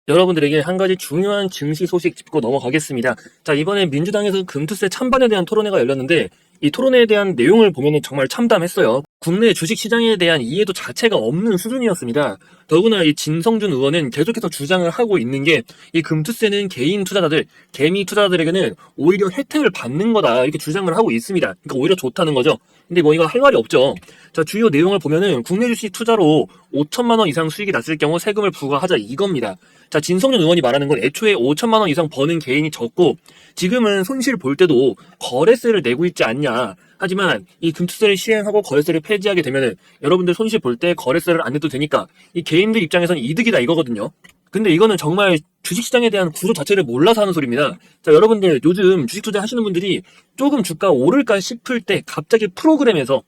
여러분들에게 한 가지 중요한 증시 소식 짚고 넘어가겠습니다. 자, 이번에 민주당에서 금투세 찬반에 대한 토론회가 열렸는데 이 토론회에 대한 내용을 보면 정말 참담했어요. 국내 주식시장에 대한 이해도 자체가 없는 수준이었습니다. 더구나 이 진성준 의원은 계속해서 주장을 하고 있는 게 이 금투세는 개인 투자자들, 개미 투자자들에게는 오히려 혜택을 받는 거다 이렇게 주장을 하고 있습니다. 그러니까 오히려 좋다는 거죠. 근데 뭐 이거 할 말이 없죠. 자, 주요 내용을 보면은 국내 주식 투자로 5천만 원 이상 수익이 났을 경우 세금을 부과하자 이겁니다. 자, 진성준 의원이 말하는 건 애초에 5천만 원 이상 버는 개인이 적고 지금은 손실 볼 때도 거래세를 내고 있지 않냐. 하지만 이 금투세를 시행하고 거래세를 폐지하게 되면은 여러분들 손실 볼 때 거래세를 안 내도 되니까 이 개인들 입장에서는 이득이다 이거거든요. 근데 이거는 정말 주식시장에 대한 구조 자체를 몰라서 하는 소리입니다. 자, 여러분들 요즘 주식 투자 하시는 분들이 조금 주가 오를까 싶을 때 갑자기 프로그램에서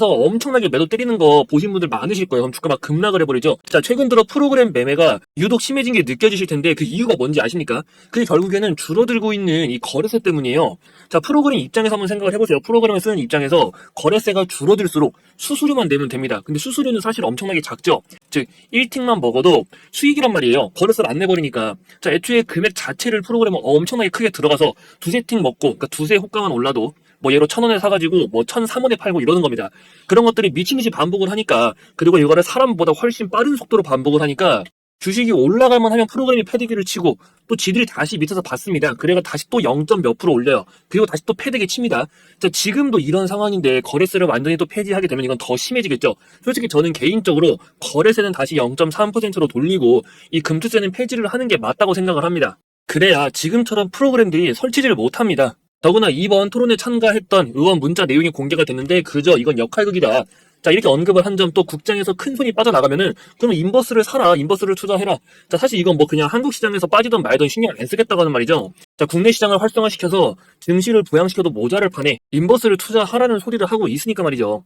엄청나게 매도 때리는 거 보신 분들 많으실 거예요. 그럼 주가 막 급락을 해버리죠. 자, 최근 들어 프로그램 매매가 유독 심해진 게 느껴지실 텐데 그 이유가 뭔지 아십니까? 그게 결국에는 줄어들고 있는 이 거래세 때문이에요. 자, 프로그램 입장에서 한번 생각을 해보세요. 프로그램을 쓰는 입장에서 거래세가 줄어들수록 수수료만 내면 됩니다. 근데 수수료는 사실 엄청나게 작죠. 즉 1틱만 먹어도 수익이란 말이에요. 거래세를 안 내버리니까. 자, 애초에 금액 자체를 프로그램은 엄청나게 크게 들어가서 두세 틱 먹고, 그러니까 두세 호가만 올라도 뭐 얘로 1,000원에 사가지고 뭐 1,300원에 팔고 이러는 겁니다. 그런 것들이 미친 듯이 반복을 하니까, 그리고 이거를 사람보다 훨씬 빠른 속도로 반복을 하니까 주식이 올라갈만 하면 프로그램이 패대기를 치고 또 지들이 다시 밑에서 받습니다. 그래가 다시 또 0. 몇 프로 올려요. 그리고 다시 또 패대기 칩니다. 자, 지금도 이런 상황인데 거래세를 완전히 또 폐지하게 되면 이건 더 심해지겠죠. 솔직히 저는 개인적으로 거래세는 다시 0.3%로 돌리고 이 금투세는 폐지를 하는 게 맞다고 생각을 합니다. 그래야 지금처럼 프로그램들이 설치지를 못합니다. 더구나 이번 토론에 참가했던 의원 문자 내용이 공개가 됐는데 그저 이건 역할극이다. 자, 이렇게 언급을 한 점 또 국장에서 큰 손이 빠져나가면은 그럼 인버스를 사라, 인버스를 투자해라. 자, 사실 이건 뭐 그냥 한국 시장에서 빠지던 말던 신경 안 쓰겠다고 하는 말이죠. 자, 국내 시장을 활성화시켜서 증시를 부양시켜도 모자랄 판에 인버스를 투자하라는 소리를 하고 있으니까 말이죠.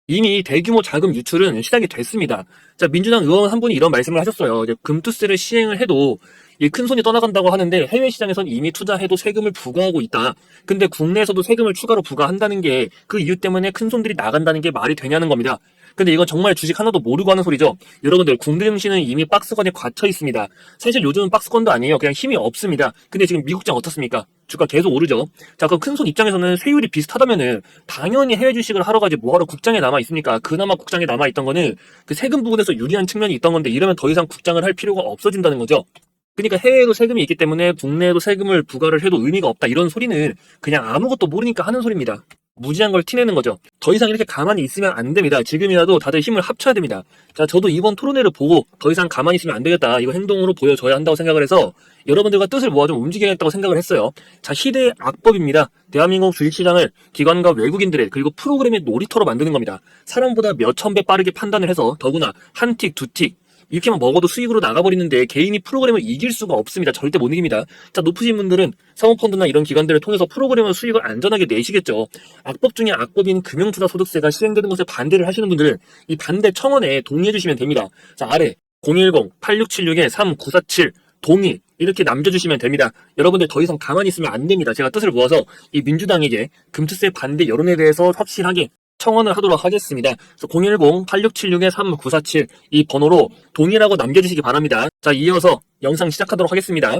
이미 대규모 자금 유출은 시작이 됐습니다. 자, 민주당 의원 한 분이 이런 말씀을 하셨어요. 이제 금투세를 시행을 해도 이 큰 손이 떠나간다고 하는데 해외 시장에선 이미 투자해도 세금을 부과하고 있다. 근데 국내에서도 세금을 추가로 부과한다는 게 그 이유 때문에 큰 손들이 나간다는 게 말이 되냐는 겁니다. 근데 이건 정말 주식 하나도 모르고 하는 소리죠. 여러분들 국내 증시는 이미 박스권에 갇혀 있습니다. 사실 요즘은 박스권도 아니에요. 그냥 힘이 없습니다. 근데 지금 미국장 어떻습니까? 주가 계속 오르죠. 자, 그럼 큰 손 입장에서는 세율이 비슷하다면은 당연히 해외 주식을 하러 가지 뭐하러 국장에 남아 있습니까? 그나마 국장에 남아 있던 거는 그 세금 부분에서 유리한 측면이 있던 건데 이러면 더 이상 국장을 할 필요가 없어진다는 거죠. 그러니까 해외에도 세금이 있기 때문에 국내에도 세금을 부과를 해도 의미가 없다 이런 소리는 그냥 아무것도 모르니까 하는 소리입니다. 무지한 걸 티내는 거죠. 더 이상 이렇게 가만히 있으면 안 됩니다. 지금이라도 다들 힘을 합쳐야 됩니다. 자, 저도 이번 토론회를 보고 더 이상 가만히 있으면 안 되겠다. 이거 행동으로 보여줘야 한다고 생각을 해서 여러분들과 뜻을 모아 좀 움직여야겠다고 생각을 했어요. 자, 시대의 악법입니다. 대한민국 주식시장을 기관과 외국인들의 그리고 프로그램의 놀이터로 만드는 겁니다. 사람보다 몇천 배 빠르게 판단을 해서 더구나 한 틱, 두 틱, 이렇게만 먹어도 수익으로 나가버리는데 개인이 프로그램을 이길 수가 없습니다. 절대 못 이깁니다. 자, 높으신 분들은 사모펀드나 이런 기관들을 통해서 프로그램을 수익을 안전하게 내시겠죠. 악법 중에 악법인 금융투자소득세가 시행되는 것에 반대를 하시는 분들은 이 반대 청원에 동의해 주시면 됩니다. 자, 아래 010-8676-3947 동의 이렇게 남겨주시면 됩니다. 여러분들 더 이상 가만히 있으면 안 됩니다. 제가 뜻을 모아서 이 민주당에게 금투세 반대 여론에 대해서 확실하게 청원을 하도록 하겠습니다. 그래서 010-8676-3947 이 번호로 동의라고 남겨주시기 바랍니다. 자, 이어서 영상 시작하도록 하겠습니다.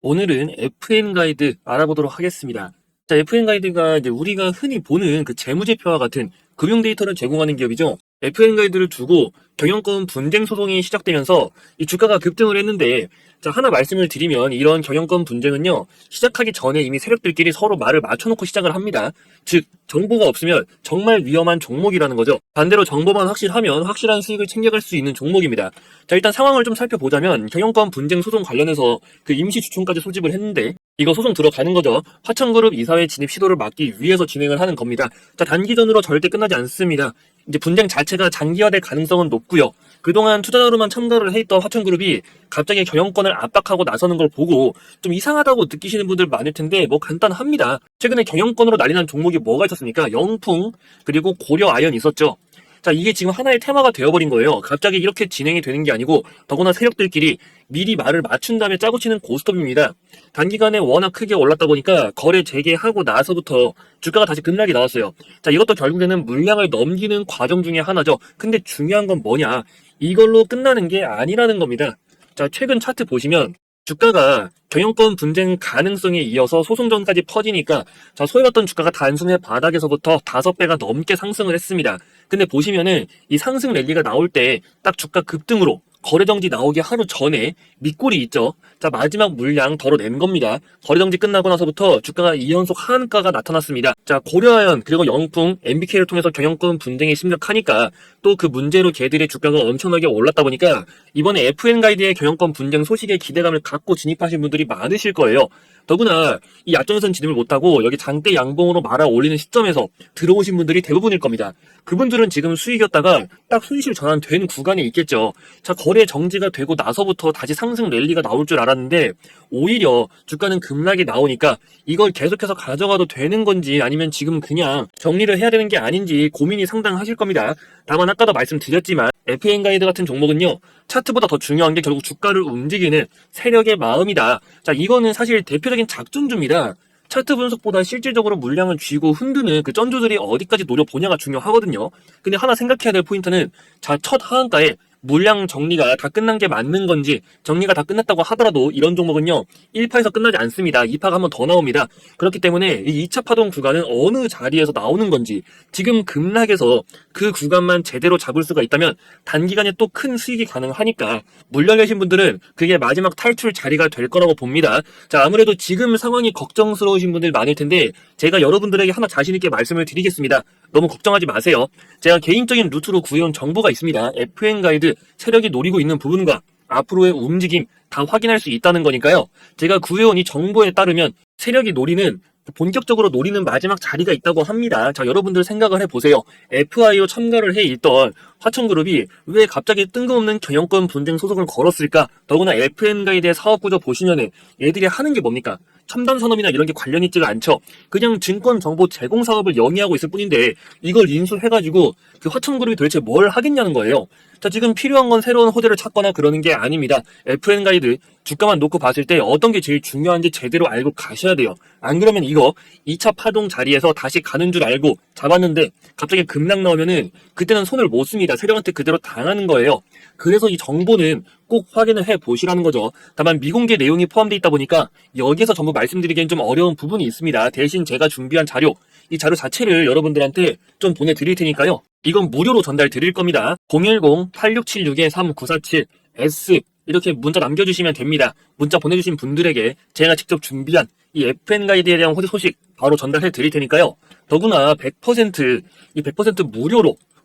오늘은 FN 가이드 알아보도록 하겠습니다. 자, FN 가이드가 이제 우리가 흔히 보는 그 재무제표와 같은 금융 데이터를 제공하는 기업이죠. FN 가이드를 두고 경영권 분쟁 소송이 시작되면서 이 주가가 급등을 했는데, 자, 하나 말씀을 드리면 이런 경영권 분쟁은요, 시작하기 전에 이미 세력들끼리 서로 말을 맞춰놓고 시작을 합니다. 즉, 정보가 없으면 정말 위험한 종목이라는 거죠. 반대로 정보만 확실하면 확실한 수익을 챙겨갈 수 있는 종목입니다. 자, 일단 상황을 좀 살펴보자면 경영권 분쟁 소송 관련해서 그 임시 주총까지 소집을 했는데 이거 소송 들어가는 거죠. 화천그룹 이사회 진입 시도를 막기 위해서 진행을 하는 겁니다. 자, 단기전으로 절대 끝나지 않습니다. 이제 분쟁 자체가 장기화될 가능성은 높고요. 그동안 투자자로만 참가를 해있던 화천그룹이 갑자기 경영권을 압박하고 나서는 걸 보고 좀 이상하다고 느끼시는 분들 많을 텐데 뭐 간단합니다. 최근에 경영권으로 난리 난 종목이 뭐가 있었습니까? 영풍 그리고 고려아연 있었죠. 자, 이게 지금 하나의 테마가 되어버린 거예요. 갑자기 이렇게 진행이 되는 게 아니고 더구나 세력들끼리 미리 말을 맞춘 다음에 짜고 치는 고스톱입니다. 단기간에 워낙 크게 올랐다 보니까 거래 재개하고 나서부터 주가가 다시 급락이 나왔어요. 자, 이것도 결국에는 물량을 넘기는 과정 중에 하나죠. 근데 중요한 건 뭐냐? 이걸로 끝나는 게 아니라는 겁니다. 자, 최근 차트 보시면 주가가 경영권 분쟁 가능성에 이어서 소송전까지 퍼지니까 자, 소외받던 주가가 단숨에 바닥에서부터 5배가 넘게 상승을 했습니다. 근데 보시면은 이 상승 랠리가 나올 때 딱 주가 급등으로 거래정지 나오기 하루 전에 밑골이 있죠. 자, 마지막 물량 덜어낸 겁니다. 거래정지 끝나고 나서부터 주가가 2연속 하한가가 나타났습니다. 자, 고려아연 그리고 영풍, MBK를 통해서 경영권 분쟁이 심각하니까 또 그 문제로 걔들의 주가가 엄청나게 올랐다 보니까 이번에 FN가이드의 경영권 분쟁 소식에 기대감을 갖고 진입하신 분들이 많으실 거예요. 더구나 이 약정선 진입을 못하고 여기 장대 양봉으로 말아 올리는 시점에서 들어오신 분들이 대부분일 겁니다. 그분들은 지금 수익이었다가 딱 손실 전환된 구간에 있겠죠. 자, 거래 정지가 되고 나서부터 다시 상승 랠리가 나올 줄 알았는데 오히려 주가는 급락이 나오니까 이걸 계속해서 가져가도 되는 건지 아니면 지금 그냥 정리를 해야 되는 게 아닌지 고민이 상당하실 겁니다. 다만 아까도 말씀드렸지만 FN가이드 같은 종목은요, 차트보다 더 중요한 게 결국 주가를 움직이는 세력의 마음이다. 자, 이거는 사실 대표적인 작전주입니다. 차트 분석보다 실질적으로 물량을 쥐고 흔드는 그 쩐주들이 어디까지 노려보냐가 중요하거든요. 근데 하나 생각해야 될 포인트는 자, 첫 하한가에 물량 정리가 다 끝난 게 맞는 건지, 정리가 다 끝났다고 하더라도 이런 종목은요 1파에서 끝나지 않습니다. 2파가 한 번 더 나옵니다. 그렇기 때문에 이 2차 파동 구간은 어느 자리에서 나오는 건지, 지금 급락에서 그 구간만 제대로 잡을 수가 있다면 단기간에 또 큰 수익이 가능하니까 물량 내신 분들은 그게 마지막 탈출 자리가 될 거라고 봅니다. 자, 아무래도 지금 상황이 걱정스러우신 분들 많을 텐데 제가 여러분들에게 하나 자신 있게 말씀을 드리겠습니다. 너무 걱정하지 마세요. 제가 개인적인 루트로 구해온 정보가 있습니다. FN가이드 세력이 노리고 있는 부분과 앞으로의 움직임 다 확인할 수 있다는 거니까요. 제가 구해온 이 정보에 따르면 세력이 노리는, 본격적으로 노리는 마지막 자리가 있다고 합니다. 자, 여러분들 생각을 해보세요. FIO 참가를 해 있던 화천그룹이 왜 갑자기 뜬금없는 경영권 분쟁 소송을 걸었을까? 더구나 FN가이드의 사업구조 보시면은 얘들이 하는 게 뭡니까? 첨단 산업이나 이런 게 관련 있지가 않죠. 그냥 증권 정보 제공 사업을 영위하고 있을 뿐인데 이걸 인수해가지고 그 화천그룹이 도대체 뭘 하겠냐는 거예요. 자, 지금 필요한 건 새로운 호재를 찾거나 그러는 게 아닙니다. FN가이드 주가만 놓고 봤을 때 어떤 게 제일 중요한지 제대로 알고 가셔야 돼요. 안 그러면 이거 2차 파동 자리에서 다시 가는 줄 알고 잡았는데 갑자기 급락 나오면은 그때는 손을 못 씁니다. 세력한테 그대로 당하는 거예요. 그래서 이 정보는 꼭 확인을 해 보시라는 거죠. 다만 미공개 내용이 포함되어 있다 보니까 여기에서 전부 말씀드리기엔 좀 어려운 부분이 있습니다. 대신 제가 준비한 자료, 이 자료 자체를 여러분들한테 좀 보내드릴 테니까요. 이건 무료로 전달 드릴 겁니다. 010-8676-3947 S 이렇게 문자 남겨주시면 됩니다. 문자 보내주신 분들에게 제가 직접 준비한 이 FN가이드에 대한 호재 소식 바로 전달해 드릴 테니까요. 더구나 100% 이 100%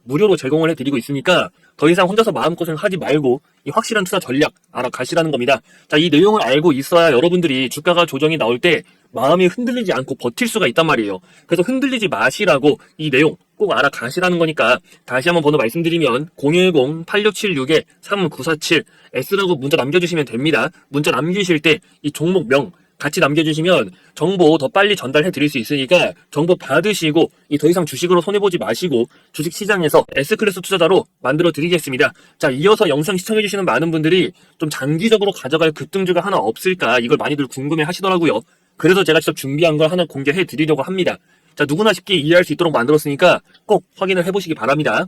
무료로 제공을 해드리고 있으니까 더 이상 혼자서 마음고생 하지 말고 이 확실한 투자 전략 알아가시라는 겁니다. 자, 이 내용을 알고 있어야 여러분들이 주가가 조정이 나올 때 마음이 흔들리지 않고 버틸 수가 있단 말이에요. 그래서 흔들리지 마시라고 이 내용 꼭 알아가시라는 거니까 다시 한번 번호 말씀드리면 010-8676-3947 S라고 문자 남겨주시면 됩니다. 문자 남기실 때 이 종목명 같이 남겨주시면 정보 더 빨리 전달해 드릴 수 있으니까 정보 받으시고 이 더 이상 주식으로 손해보지 마시고 주식시장에서 S클래스 투자자로 만들어 드리겠습니다. 자, 이어서 영상 시청해 주시는 많은 분들이 좀 장기적으로 가져갈 급등주가 하나 없을까 이걸 많이들 궁금해 하시더라고요. 그래서 제가 직접 준비한 걸 하나 공개해 드리려고 합니다. 자, 누구나 쉽게 이해할 수 있도록 만들었으니까 꼭 확인을 해보시기 바랍니다.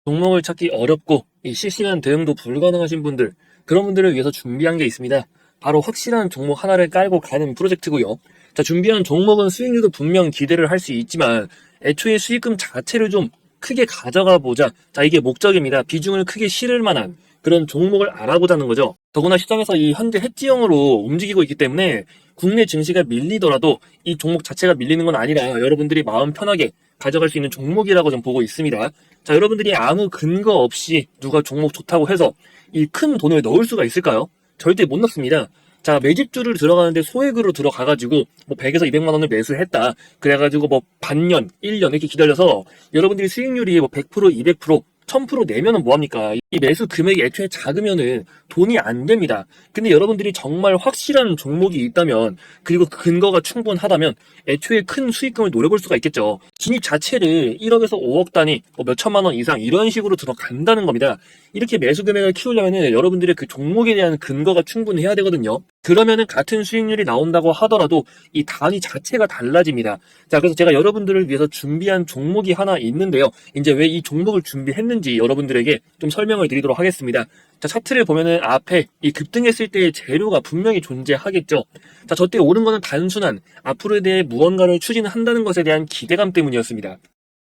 종목을 찾기 어렵고 이 실시간 대응도 불가능하신 분들, 그런 분들을 위해서 준비한 게 있습니다. 바로 확실한 종목 하나를 깔고 가는 프로젝트고요. 자, 준비한 종목은 수익률도 분명 기대를 할 수 있지만 애초에 수익금 자체를 좀 크게 가져가 보자. 자, 이게 목적입니다. 비중을 크게 실을 만한 그런 종목을 알아보자는 거죠. 더구나 시장에서 이 현재 해지형으로 움직이고 있기 때문에 국내 증시가 밀리더라도 이 종목 자체가 밀리는 건 아니라 여러분들이 마음 편하게 가져갈 수 있는 종목이라고 좀 보고 있습니다. 자, 여러분들이 아무 근거 없이 누가 종목 좋다고 해서 이 큰 돈을 넣을 수가 있을까요? 절대 못 넣습니다. 자, 매집주를 들어가는데 소액으로 들어가가지고 뭐 100에서 200만 원을 매수했다. 그래가지고 뭐 반년, 1년 이렇게 기다려서 여러분들이 수익률이 뭐 100%, 200%, 1000% 내면은 뭐합니까? 이 매수 금액이 애초에 작으면은 돈이 안 됩니다. 근데 여러분들이 정말 확실한 종목이 있다면, 그리고 근거가 충분하다면 애초에 큰 수익금을 노려볼 수가 있겠죠. 진입 자체를 1억에서 5억 단위, 뭐 몇천만 원 이상 이런 식으로 들어간다는 겁니다. 이렇게 매수 금액을 키우려면은 여러분들의 그 종목에 대한 근거가 충분해야 되거든요. 그러면은 같은 수익률이 나온다고 하더라도 이 단위 자체가 달라집니다. 자, 그래서 제가 여러분들을 위해서 준비한 종목이 하나 있는데요. 이제 왜 이 종목을 준비했는지 여러분들에게 좀 설명을 드리도록 하겠습니다. 자, 차트를 보면은 앞에 이 급등했을 때의 재료가 분명히 존재하겠죠. 자, 저때 오른 거는 단순한 앞으로에 대해 무언가를 추진한다는 것에 대한 기대감 때문이었습니다.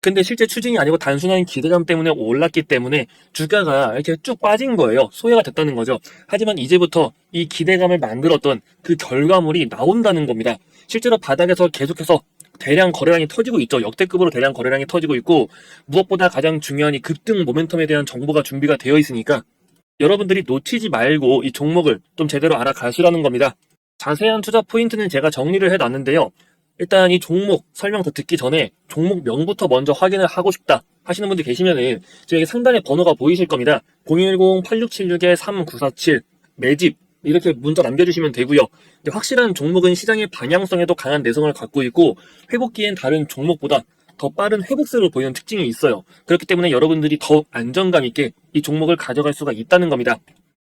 근데 실제 추진이 아니고 단순한 기대감 때문에 올랐기 때문에 주가가 이렇게 쭉 빠진 거예요. 소외가 됐다는 거죠. 하지만 이제부터 이 기대감을 만들었던 그 결과물이 나온다는 겁니다. 실제로 바닥에서 계속해서 대량 거래량이 터지고 있죠. 역대급으로 대량 거래량이 터지고 있고, 무엇보다 가장 중요한 이 급등 모멘텀에 대한 정보가 준비가 되어 있으니까 여러분들이 놓치지 말고 이 종목을 좀 제대로 알아가시라는 겁니다. 자세한 투자 포인트는 제가 정리를 해놨는데요. 일단 이 종목 설명 더 듣기 전에 종목명부터 먼저 확인을 하고 싶다 하시는 분들 계시면은 저에게 상단에 번호가 보이실 겁니다. 010-8676-3947 매집 이렇게 문자 남겨주시면 되고요. 확실한 종목은 시장의 방향성에도 강한 내성을 갖고 있고 회복기엔 다른 종목보다 더 빠른 회복세를 보이는 특징이 있어요. 그렇기 때문에 여러분들이 더 안정감 있게 이 종목을 가져갈 수가 있다는 겁니다.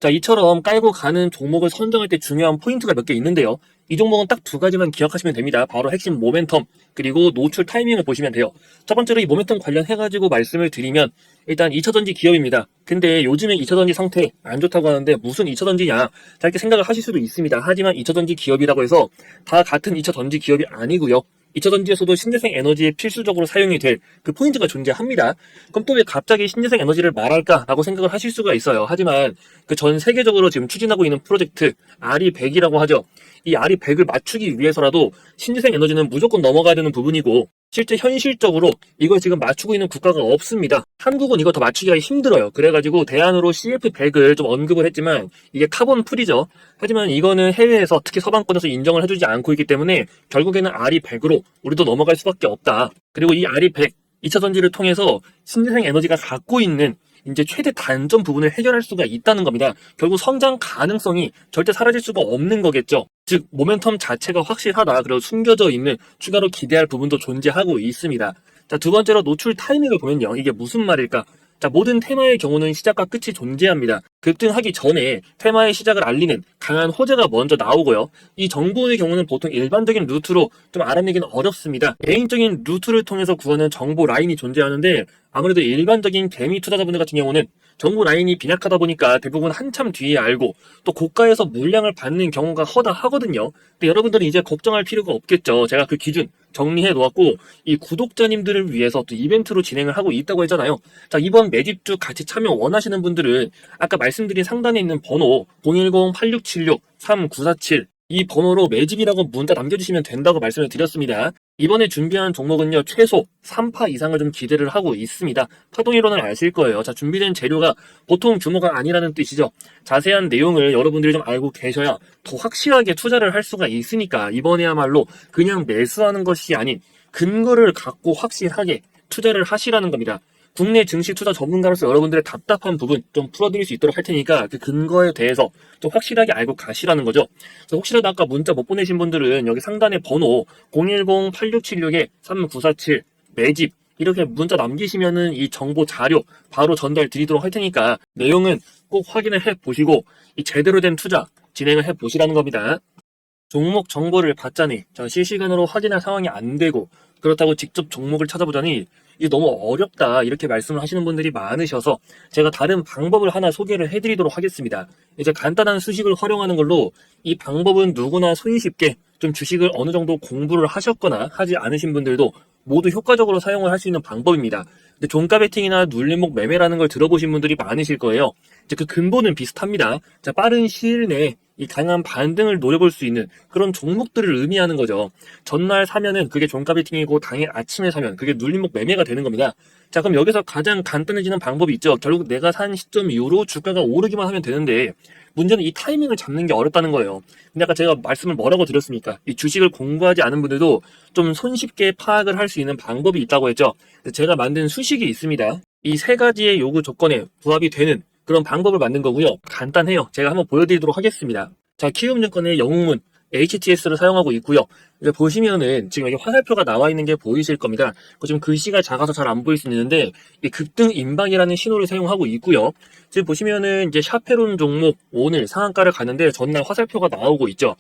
자, 이처럼 깔고 가는 종목을 선정할 때 중요한 포인트가 몇 개 있는데요. 이 종목은 딱 두 가지만 기억하시면 됩니다. 바로 핵심 모멘텀, 그리고 노출 타이밍을 보시면 돼요. 첫 번째로 이 모멘텀 관련해가지고 말씀을 드리면, 일단 2차전지 기업입니다. 근데 요즘에 2차전지 상태 안 좋다고 하는데 무슨 2차전지냐? 자, 이렇게 생각을 하실 수도 있습니다. 하지만 2차전지 기업이라고 해서 다 같은 2차전지 기업이 아니고요. 2차전지에서도 신재생 에너지에 필수적으로 사용이 될 그 포인트가 존재합니다. 그럼 또 왜 갑자기 신재생 에너지를 말할까라고 생각을 하실 수가 있어요. 하지만 그 전 세계적으로 지금 추진하고 있는 프로젝트 RE100이라고 하죠. 이 RE100을 맞추기 위해서라도 신재생 에너지는 무조건 넘어가야 되는 부분이고, 실제 현실적으로 이걸 지금 맞추고 있는 국가가 없습니다. 한국은 이거 더 맞추기가 힘들어요. 그래가지고 대안으로 CF100을 좀 언급을 했지만 이게 카본 풀이죠. 하지만 이거는 해외에서 특히 서방권에서 인정을 해주지 않고 있기 때문에 결국에는 RE100으로 우리도 넘어갈 수밖에 없다. 그리고 이 RE100 2차전지를 통해서 신재생 에너지가 갖고 있는 이제 최대 단점 부분을 해결할 수가 있다는 겁니다. 결국 성장 가능성이 절대 사라질 수가 없는 거겠죠. 즉 모멘텀 자체가 확실하다. 그리고 숨겨져 있는 추가로 기대할 부분도 존재하고 있습니다. 자, 두 번째로 노출 타이밍을 보면요. 이게 무슨 말일까? 자, 모든 테마의 경우는 시작과 끝이 존재합니다. 급등하기 전에 테마의 시작을 알리는 강한 호재가 먼저 나오고요. 이 정보의 경우는 보통 일반적인 루트로 좀 알아내기는 어렵습니다. 개인적인 루트를 통해서 구하는 정보 라인이 존재하는데, 아무래도 일반적인 개미 투자자분들 같은 경우는 정보 라인이 빈약하다 보니까 대부분 한참 뒤에 알고 또 고가에서 물량을 받는 경우가 허다하거든요. 근데 여러분들은 이제 걱정할 필요가 없겠죠. 제가 그 기준 정리해 놓았고, 이 구독자님들을 위해서 또 이벤트로 진행을 하고 있다고 했잖아요. 자, 이번 매집주 같이 참여 원하시는 분들은 아까 말씀드린 상단에 있는 번호 010-8676-3947 이 번호로 매집이라고 문자 남겨주시면 된다고 말씀을 드렸습니다. 이번에 준비한 종목은요, 최소 3파 이상을 좀 기대를 하고 있습니다. 파동이론을 아실 거예요. 자, 준비된 재료가 보통 규모가 아니라는 뜻이죠. 자세한 내용을 여러분들이 좀 알고 계셔야 더 확실하게 투자를 할 수가 있으니까 이번에야말로 그냥 매수하는 것이 아닌 근거를 갖고 확실하게 투자를 하시라는 겁니다. 국내 증시 투자 전문가로서 여러분들의 답답한 부분 좀 풀어드릴 수 있도록 할 테니까 그 근거에 대해서 좀 확실하게 알고 가시라는 거죠. 그래서 혹시라도 아까 문자 못 보내신 분들은 여기 상단에 번호 010-8676-3947 매집 이렇게 문자 남기시면은 이 정보 자료 바로 전달 드리도록 할 테니까 내용은 꼭 확인을 해 보시고 이 제대로 된 투자 진행을 해 보시라는 겁니다. 종목 정보를 받자니 실시간으로 확인할 상황이 안 되고, 그렇다고 직접 종목을 찾아보자니 이게 너무 어렵다 이렇게 말씀을 하시는 분들이 많으셔서 제가 다른 방법을 하나 소개를 해드리도록 하겠습니다. 이제 간단한 수식을 활용하는 걸로 이 방법은 누구나 손쉽게 좀 주식을 어느 정도 공부를 하셨거나 하지 않으신 분들도 모두 효과적으로 사용을 할 수 있는 방법입니다. 근데 종가 베팅이나 눌림목 매매라는 걸 들어보신 분들이 많으실 거예요. 이제 그 근본은 비슷합니다. 자, 빠른 시일 내에 이 강한 반등을 노려볼 수 있는 그런 종목들을 의미하는 거죠. 전날 사면은 그게 종가 베팅이고 당일 아침에 사면 그게 눌림목 매매가 되는 겁니다. 자, 그럼 여기서 가장 간단해지는 방법이 있죠. 결국 내가 산 시점 이후로 주가가 오르기만 하면 되는데 문제는 이 타이밍을 잡는 게 어렵다는 거예요. 근데 아까 제가 말씀을 뭐라고 드렸습니까? 이 주식을 공부하지 않은 분들도 좀 손쉽게 파악을 할 수 있는 방법이 있다고 했죠. 제가 만든 수식이 있습니다. 이 세 가지의 요구 조건에 부합이 되는 그런 방법을 만든 거고요. 간단해요. 제가 한번 보여드리도록 하겠습니다. 자, 키움증권의 영웅문 HTS를 사용하고 있고요. 이제 보시면은 지금 여기 화살표가 나와 있는 게 보이실 겁니다. 지금 글씨가 작아서 잘 안 보일 수 있는데 이 급등 임박이라는 신호를 사용하고 있고요. 지금 보시면은 이제 샤페론 종목 오늘 상한가를 가는데 전날 화살표가 나오고 있죠.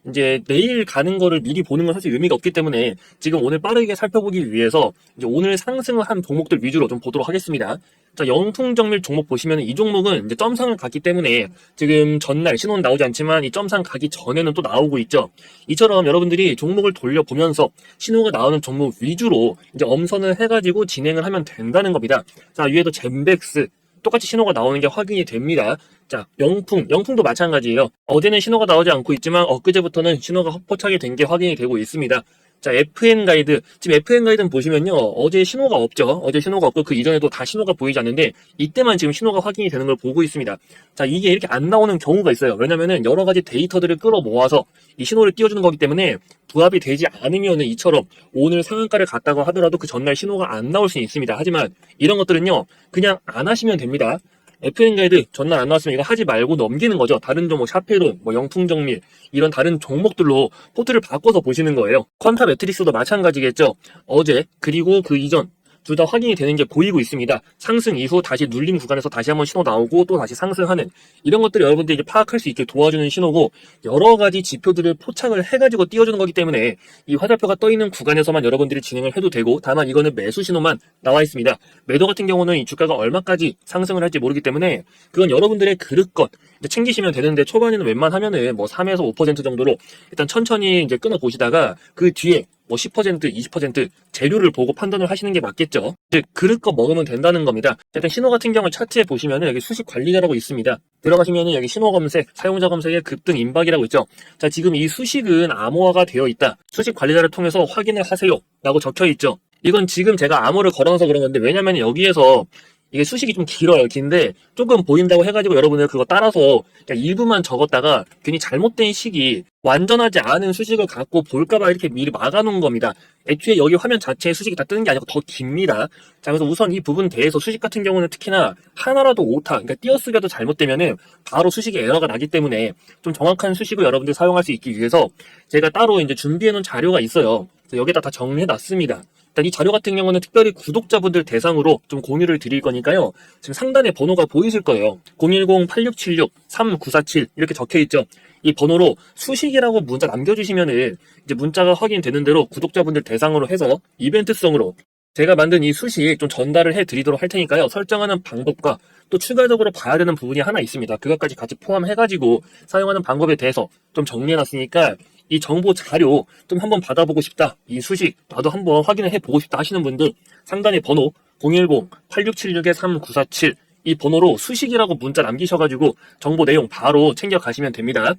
이제 내일 가는 거를 미리 보는 건 사실 의미가 없기 때문에 지금 오늘 빠르게 살펴보기 위해서 이제 오늘 상승을 한 종목들 위주로 좀 보도록 하겠습니다. 자, 영풍정밀 종목 보시면 이 종목은 이제 점상을 갔기 때문에 지금 전날 신호는 나오지 않지만 이 점상 가기 전에는 또 나오고 있죠. 이처럼 여러분들이 종목을 돌려보면서 신호가 나오는 종목 위주로 이제 엄선을 해가지고 진행을 하면 된다는 겁니다. 자, 위에도 젠백스 똑같이 신호가 나오는 게 확인이 됩니다. 자, 영풍도 마찬가지예요. 어제는 신호가 나오지 않고 있지만 엊그제부터는 신호가 포착이 된 게 확인이 되고 있습니다. 자, FN 가이드. 지금 FN 가이드는 보시면요. 어제 신호가 없죠. 어제 신호가 없고 그 이전에도 다 신호가 보이지 않는데 이때만 지금 신호가 확인이 되는 걸 보고 있습니다. 자, 이게 이렇게 안 나오는 경우가 있어요. 왜냐면은 여러 가지 데이터들을 끌어모아서 이 신호를 띄워주는 거기 때문에 부합이 되지 않으면은 이처럼 오늘 상한가를 갔다고 하더라도 그 전날 신호가 안 나올 수는 있습니다. 하지만 이런 것들은요. 그냥 안 하시면 됩니다. FN 가이드 전날 안 나왔으면 이거 하지 말고 넘기는 거죠. 다른 종목 샤페론, 영풍정밀 이런 다른 종목들로 포트를 바꿔서 보시는 거예요. 퀀타 매트릭스도 마찬가지겠죠. 어제 그리고 그 이전 둘 다 확인이 되는 게 보이고 있습니다. 상승 이후 다시 눌림 구간에서 다시 한번 신호 나오고 또 다시 상승하는 이런 것들을 여러분들이 이제 파악할 수 있게 도와주는 신호고 여러 가지 지표들을 포착을 해가지고 띄워주는 거기 때문에 이 화살표가 떠 있는 구간에서만 여러분들이 진행을 해도 되고 다만 이거는 매수 신호만 나와 있습니다. 매도 같은 경우는 이 주가가 얼마까지 상승을 할지 모르기 때문에 그건 여러분들의 그릇것 챙기시면 되는데 초반에는 웬만하면은 뭐 3에서 5% 정도로 일단 천천히 이제 끊어 보시다가 그 뒤에 뭐 10%, 20% 재료를 보고 판단을 하시는 게 맞겠죠. 즉 그릇거 먹으면 된다는 겁니다. 일단 신호 같은 경우 차트에 보시면은 여기 수식 관리자라고 있습니다. 들어가시면은 여기 신호 검색, 사용자 검색에 급등 임박이라고 있죠. 자, 지금 이 수식은 암호화가 되어 있다. 수식 관리자를 통해서 확인을 하세요. 라고 적혀 있죠. 이건 지금 제가 암호를 걸어놔서 그런 건데 왜냐면 여기에서 이게 수식이 좀 길어요. 긴데 조금 보인다고 해가지고 여러분들 그거 따라서 그냥 일부만 적었다가 괜히 잘못된 식이 완전하지 않은 수식을 갖고 볼까봐 이렇게 미리 막아놓은 겁니다. 애초에 여기 화면 자체에 수식이 다 뜨는 게 아니고 더 깁니다. 자, 그래서 우선 이 부분 대해서 수식 같은 경우는 특히나 하나라도 오타, 그러니까 띄어쓰기라도 잘못되면은 바로 수식에 에러가 나기 때문에 좀 정확한 수식을 여러분들 사용할 수 있기 위해서 제가 따로 이제 준비해놓은 자료가 있어요. 그래서 여기다 다 정리해놨습니다. 일단 이 자료 같은 경우는 특별히 구독자분들 대상으로 좀 공유를 드릴 거니까요. 지금 상단에 번호가 보이실 거예요. 010-8676-3947 이렇게 적혀 있죠. 이 번호로 수식이라고 문자 남겨주시면은 이제 문자가 확인되는 대로 구독자분들 대상으로 해서 이벤트성으로 제가 만든 이 수식 좀 전달을 해드리도록 할 테니까요. 설정하는 방법과 또 추가적으로 봐야 되는 부분이 하나 있습니다. 그것까지 같이 포함해가지고 사용하는 방법에 대해서 좀 정리해놨으니까 이 정보 자료 좀 한번 받아보고 싶다. 이 수식 나도 한번 확인을 해보고 싶다 하시는 분들 상단에 번호 010-8676-3947 이 번호로 수식이라고 문자 남기셔가지고 정보 내용 바로 챙겨가시면 됩니다.